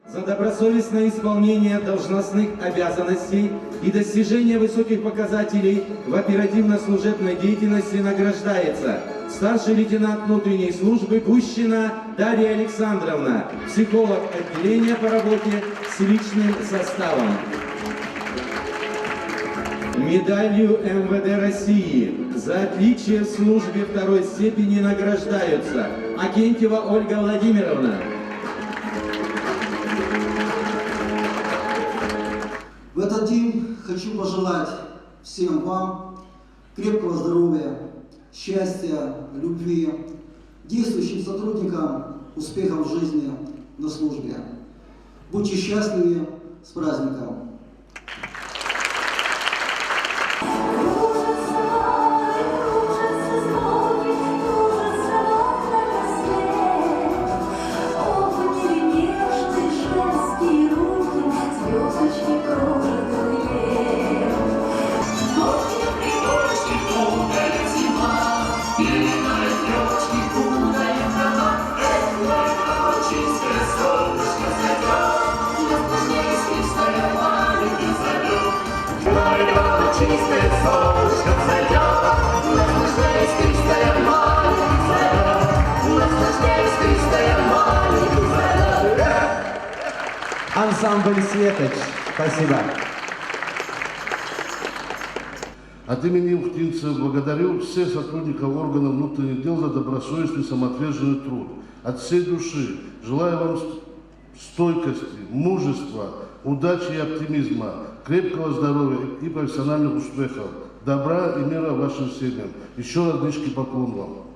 За добросовестное исполнение должностных обязанностей и достижение высоких показателей в оперативно-служебной деятельности награждается старший лейтенант внутренней службы Гущина Дарья Александровна, психолог отделения по работе с личным составом. Медалью МВД России за отличие в службе второй степени награждаются Акентьева Ольга Владимировна. В этот день хочу пожелать всем вам крепкого здоровья, счастья, любви, действующим сотрудникам успехов в жизни на службе. Будьте счастливы, с праздником! Ансамбль «Светоч». Спасибо. От имени ухтинцев благодарю всех сотрудников органов внутренних дел за добросовестный самоотверженный труд. От всей души желаю вам стойкости, мужества, удачи и оптимизма, крепкого здоровья и профессиональных успехов, добра и мира вашим семьям. Еще раз низкий поклон вам.